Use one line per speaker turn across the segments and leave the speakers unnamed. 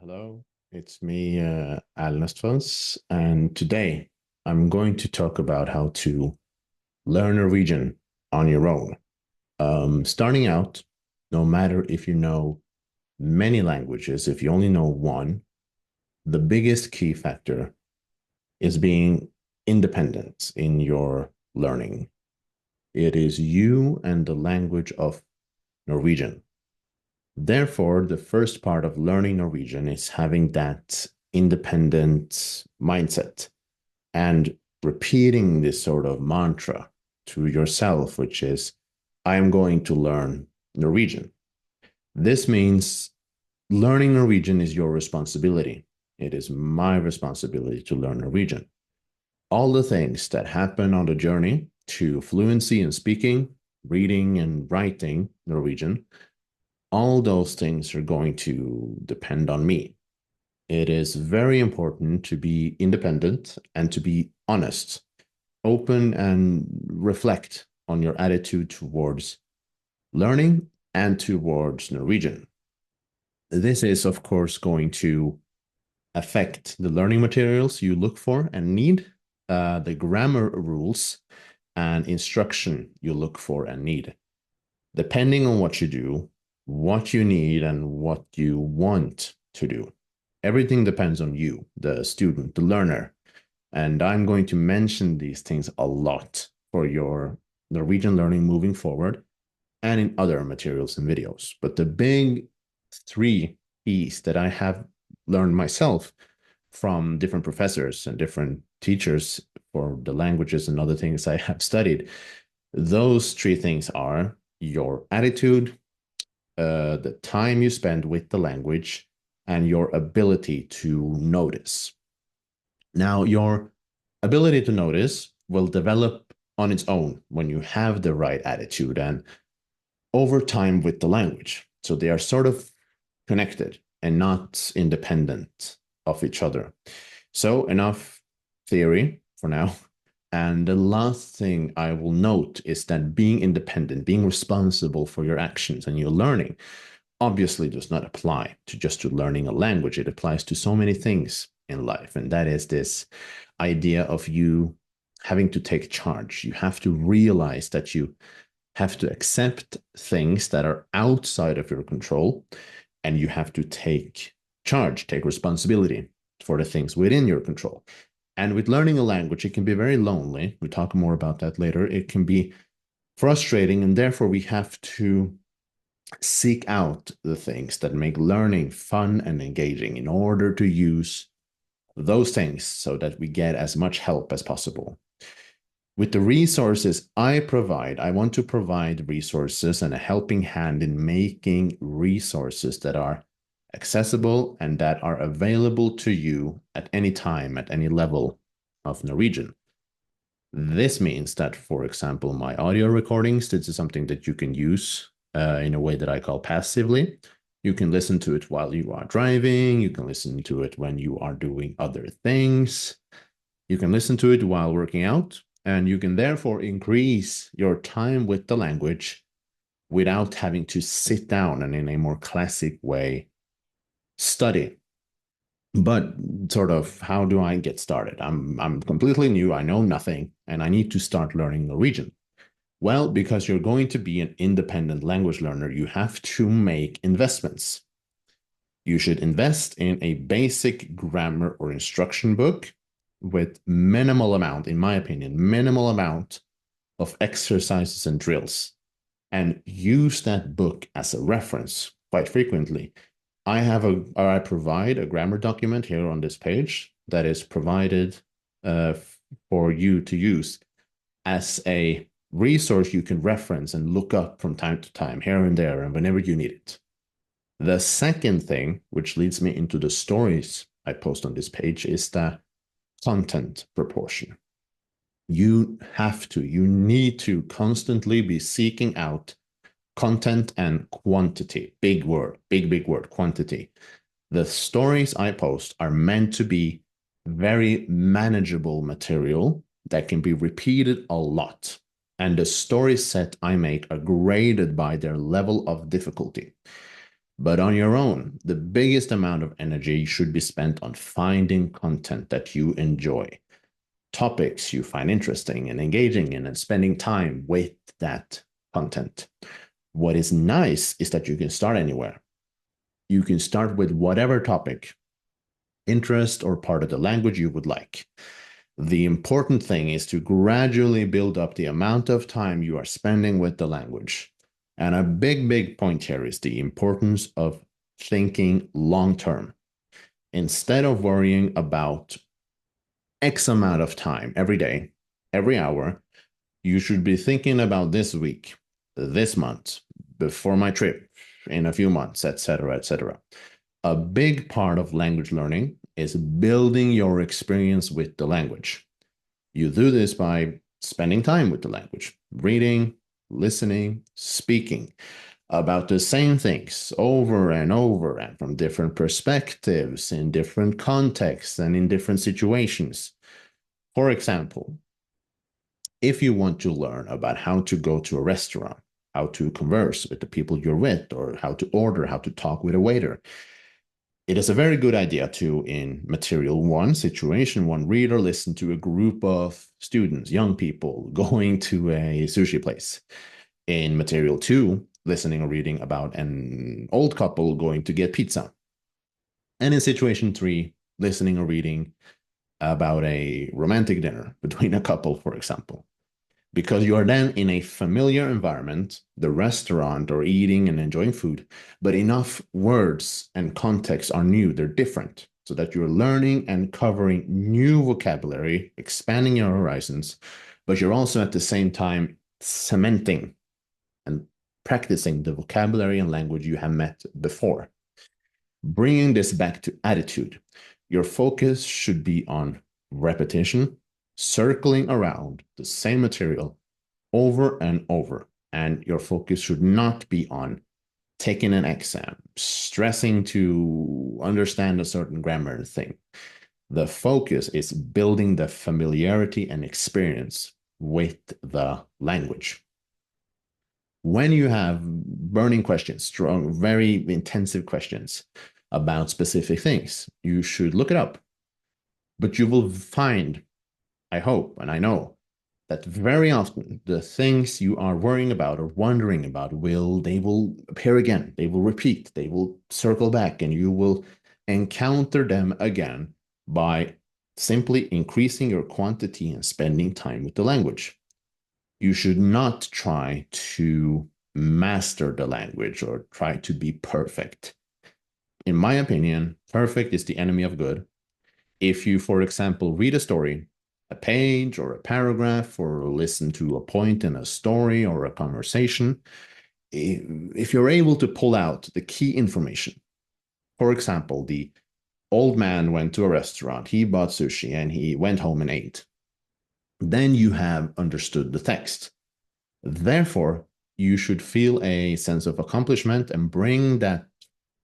Hello, it's me, Erlend, and today I'm going to talk about how to learn Norwegian on your own. Starting out, no matter if you know many languages, if you only know one, the biggest key factor is being independent in your learning. It is you and the language of Norwegian. Therefore, the first part of learning Norwegian is having that independent mindset and repeating this sort of mantra to yourself, which is, I am going to learn Norwegian. This means learning Norwegian is your responsibility. It is my responsibility to learn Norwegian. All the things that happen on the journey to fluency in speaking, reading, and writing Norwegian, all those things are going to depend on me. It is very important to be independent and to be honest, open, and reflect on your attitude towards learning and towards Norwegian. This is, of course, going to affect the learning materials you look for and need, the grammar rules and instruction you look for and need. Depending on what you do, what you need, and what you want to do. Everything depends on you, the student, the learner. And I'm going to mention these things a lot for your Norwegian learning moving forward and in other materials and videos. But the big three E's that I have learned myself from different professors and different teachers for the languages and other things I have studied, those three things are your attitude, the time you spend with the language, and your ability to notice. Now, your ability to notice will develop on its own when you have the right attitude and over time with the language. So they are sort of connected and not independent of each other. So enough theory for now. And the last thing I will note is that being independent, being responsible for your actions and your learning, obviously does not apply to learning a language. It applies to so many things in life. And that is this idea of you having to take charge. You have to realize that you have to accept things that are outside of your control, and you have to take charge, take responsibility for the things within your control. And with learning a language, it can be very lonely. We talk more about that later. It can be frustrating, and therefore we have to seek out the things that make learning fun and engaging in order to use those things so that we get as much help as possible. With the resources I provide, I want to provide resources and a helping hand in making resources that are accessible and that are available to you at any time, at any level of Norwegian. This means that, for example, my audio recordings, this is something that you can use in a way that I call passively. You can listen to it while you are driving. You can listen to it when you are doing other things. You can listen to it while working out, and you can therefore increase your time with the language without having to sit down and in a more classic way study. But sort of, how do I get started? I'm completely new. I know nothing, and I need to start learning Norwegian. Well, because you're going to be an independent language learner, you have to make investments. You should invest in a basic grammar or instruction book with minimal amount, in my opinion, minimal amount of exercises and drills, and use that book as a reference quite frequently. I provide a grammar document here on this page that is provided for you to use as a resource you can reference and look up from time to time, here and there, and whenever you need it. The second thing, which leads me into the stories I post on this page, is the content proportion. You need to constantly be seeking out content and quantity. Big word, big word, quantity. The stories I post are meant to be very manageable material that can be repeated a lot. And the story set I make are graded by their level of difficulty. But on your own, the biggest amount of energy should be spent on finding content that you enjoy, topics you find interesting and engaging in, and spending time with that content. What is nice is that you can start anywhere. You can start with whatever topic, interest, or part of the language you would like. The important thing is to gradually build up the amount of time you are spending with the language. And a big point here is the importance of thinking long term. Instead of worrying about X amount of time every day, every hour, you should be thinking about this week, this month, before my trip, in a few months, etc., etc. A big part of language learning is building your experience with the language. You do this by spending time with the language, reading, listening, speaking about the same things over and over and from different perspectives, in different contexts, and in different situations. For example, if you want to learn about how to go to a restaurant, how to converse with the people you're with, or how to order, how to talk with a waiter, it is a very good idea to, in material one, situation one, read or listen to a group of students, young people, going to a sushi place. In material two, listening or reading about an old couple going to get pizza. And in situation three, listening or reading about a romantic dinner between a couple, for example. Because you are then in a familiar environment, the restaurant, or eating and enjoying food, but enough words and context are new, they're different, so that you're learning and covering new vocabulary, expanding your horizons, but you're also at the same time cementing and practicing the vocabulary and language you have met before. Bringing this back to attitude, your focus should be on repetition, circling around the same material over and over. And your focus should not be on taking an exam, stressing to understand a certain grammar thing. The focus is building the familiarity and experience with the language. When you have burning questions, strong, very intensive questions about specific things, you should look it up. But you will find, I hope, and I know, that very often the things you are worrying about or wondering about they will appear again, they will repeat, they will circle back, and you will encounter them again by simply increasing your quantity and spending time with the language. You should not try to master the language or try to be perfect. In my opinion, perfect is the enemy of good. If you, for example, read a story, a page or a paragraph, or listen to a point in a story or a conversation, if you're able to pull out the key information, for example, the old man went to a restaurant, he bought sushi, and he went home and ate, then you have understood the text. Therefore, you should feel a sense of accomplishment and bring that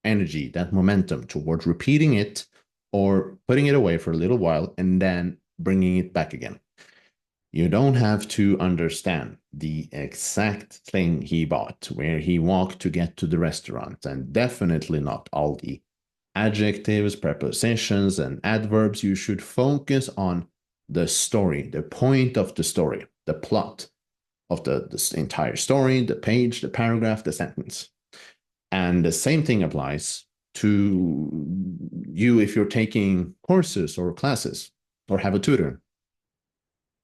energy, that momentum towards repeating it or putting it away for a little while and then bringing it back again. You don't have to understand the exact thing he bought, where he walked to get to the restaurant, and definitely not all the adjectives, prepositions, and adverbs. You should focus on the story, the point of the story, the plot of the entire story, the page, the paragraph, the sentence. And the same thing applies to you if you're taking courses or classes or have a tutor.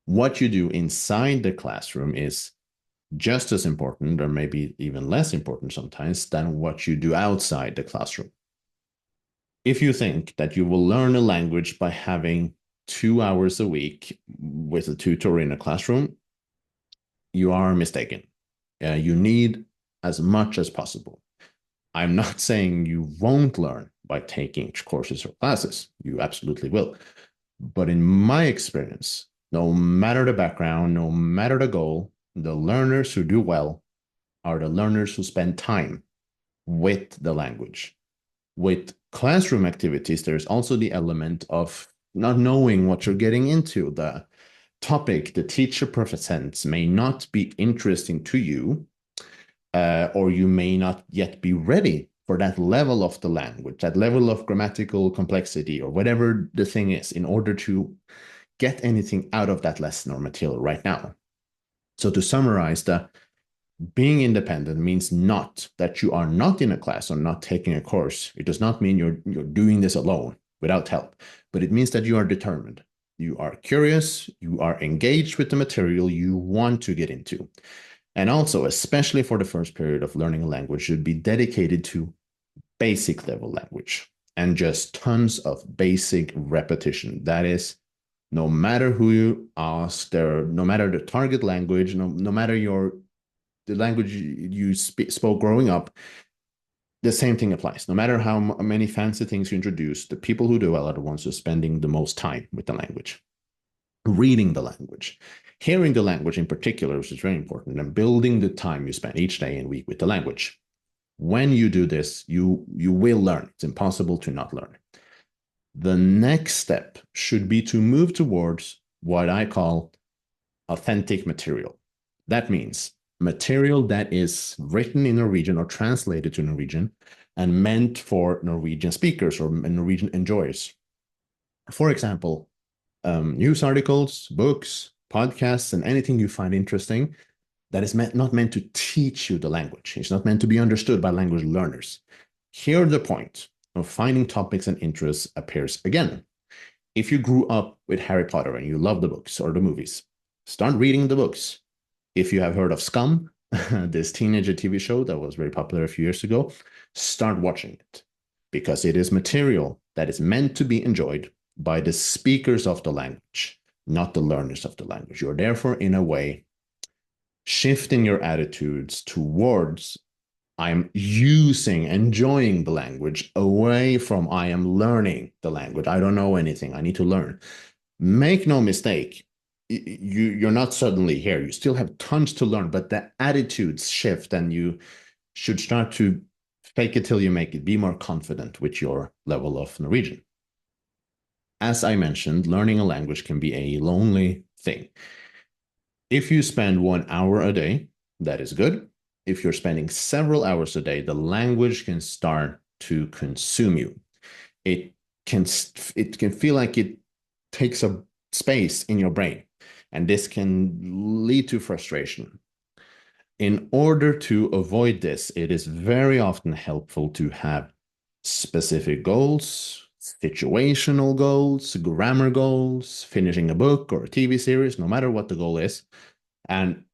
What you do inside the classroom is just as important, or maybe even less important sometimes, than what you do outside the classroom. If you think that you will learn a language by having 2 hours a week with a tutor in a classroom, you are mistaken. You need as much as possible. I'm not saying you won't learn by taking courses or classes. You absolutely will. But in my experience, no matter the background, no matter the goal, the learners who do well are the learners who spend time with the language. With classroom activities, there's also the element of not knowing what you're getting into. The topic the teacher presents may not be interesting to you, or you may not yet be ready for that level of the language, that level of grammatical complexity, or whatever the thing is, in order to get anything out of that lesson or material right now. So to summarize, being independent means not that you are not in a class or not taking a course. It does not mean you're doing this alone without help, but it means that you are determined. You are curious, you are engaged with the material you want to get into. And also, especially for the first period of learning a language, should be dedicated to basic level language and just tons of basic repetition. That is, no matter who you ask, no matter the target language, no matter the language you spoke growing up, the same thing applies. No matter how many fancy things you introduce, the people who do well are the ones who are spending the most time with the language, reading the language, hearing the language in particular, which is very important, and building the time you spend each day and week with the language. When you do this, you will learn. It's impossible to not learn. The next step should be to move towards what I call authentic material. That means material that is written in Norwegian or translated to Norwegian and meant for Norwegian speakers or Norwegian enjoyers. For example, news articles, books, podcasts, and anything you find interesting that is not meant to teach you the language. It's not meant to be understood by language learners. Here, the point of finding topics and interests appears again. If you grew up with Harry Potter and you love the books or the movies, start reading the books. If you have heard of Scum, this teenager TV show that was very popular a few years ago, start watching it because it is material that is meant to be enjoyed by the speakers of the language, not the learners of the language. You're therefore, in a way, shifting your attitudes towards I am enjoying the language away from I am learning the language. I don't know anything. I need to learn. Make no mistake. You're not suddenly here. You still have tons to learn, but the attitudes shift and you should start to fake it till you make it. Be more confident with your level of Norwegian. As I mentioned, learning a language can be a lonely thing. If you spend 1 hour a day, that is good. If you're spending several hours a day, the language can start to consume you. It can feel like it takes up space in your brain, and this can lead to frustration. In order to avoid this, it is very often helpful to have specific goals, situational goals, grammar goals, finishing a book or a TV series, no matter what the goal is. And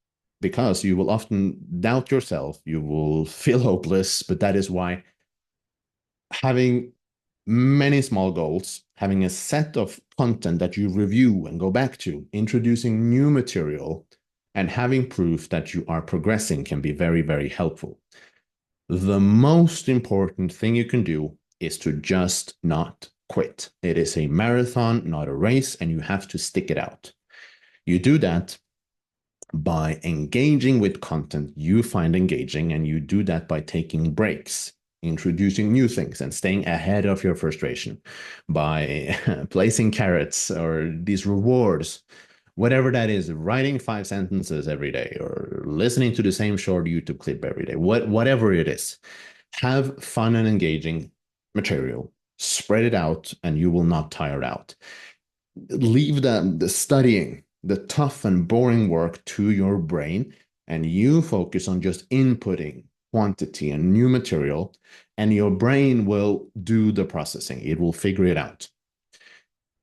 because you will often doubt yourself, you will feel hopeless, but that is why having many small goals, having a set of content that you review and go back to, introducing new material, and having proof that you are progressing can be very, very helpful. The most important thing you can do is to just not quit. It is a marathon, not a race, and you have to stick it out. You do that by engaging with content you find engaging, and you do that by taking breaks, introducing new things, and staying ahead of your frustration by placing carrots or these rewards, whatever that is, writing 5 sentences every day or listening to the same short YouTube clip every day, whatever it is. Have fun and engaging material, spread it out, and you will not tire out. Leave the studying, the tough and boring work to your brain, and you focus on just inputting quantity and new material, and your brain will do the processing. It will figure it out.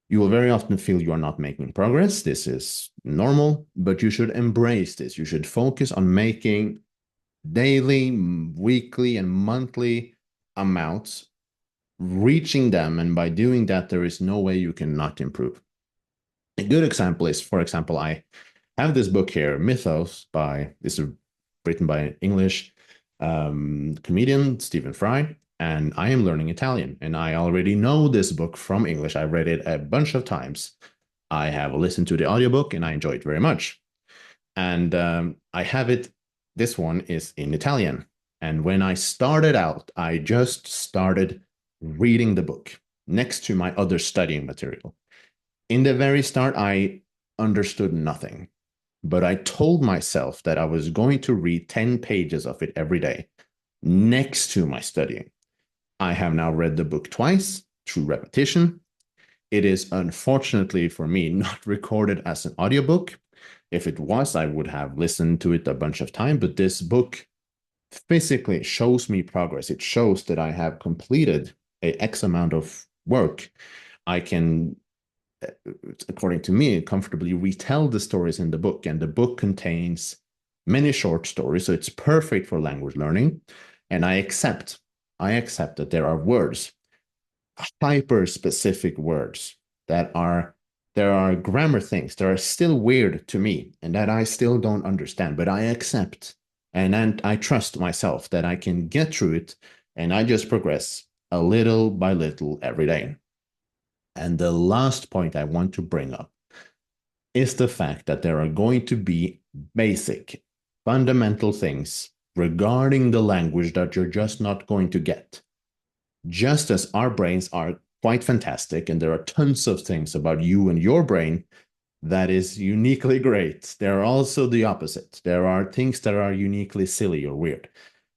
You will very often feel you are not making progress. This is normal, but you should embrace this. You should focus on making daily, weekly, and monthly amounts, reaching them, and by doing that, there is no way you cannot improve. A good example is, for example, I have this book here, Mythos, this is written by an English comedian, Stephen Fry, and I am learning Italian, and I already know this book from English. I read it a bunch of times. I have listened to the audiobook, and I enjoy it very much. And I have it, this one is in Italian. And when I started out, I just started reading the book next to my other studying material. In the very start, I understood nothing, but I told myself that I was going to read 10 pages of it every day next to my studying. I have now read the book twice through repetition. It is unfortunately for me not recorded as an audiobook. If it was, I would have listened to it a bunch of time, but this book physically shows me progress. It shows that I have completed a X amount of work. I can, according to me, comfortably retell the stories in the book, and the book contains many short stories, so it's perfect for language learning. And I accept that there are words, hyper specific words that are there are grammar things that are still weird to me and that I still don't understand, but I accept and I trust myself that I can get through it, and I just progress a little by little every day. And the last point I want to bring up is the fact that there are going to be basic, fundamental things regarding the language that you're just not going to get. Just as our brains are quite fantastic, and there are tons of things about you and your brain that is uniquely great, there are also the opposite. There are things that are uniquely silly or weird.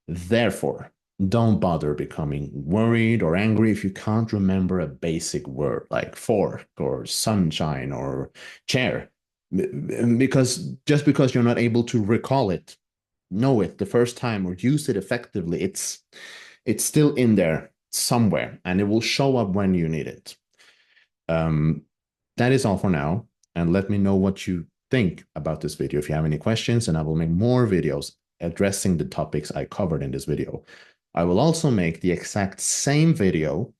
Therefore, don't bother becoming worried or angry if you can't remember a basic word like fork or sunshine or chair. Because just because you're not able to recall it, know it the first time or use it effectively, it's still in there somewhere and it will show up when you need it. Um, that is all for now. And let me know what you think about this video. If you have any questions, and I will make more videos addressing the topics I covered in this video. I will also make the exact same video,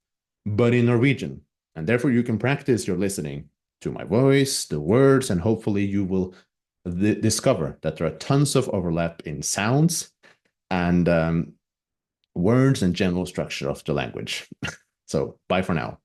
but in Norwegian. And therefore you can practice your listening to my voice, the words, and hopefully you will discover that there are tons of overlap in sounds and words and general structure of the language. So bye for now.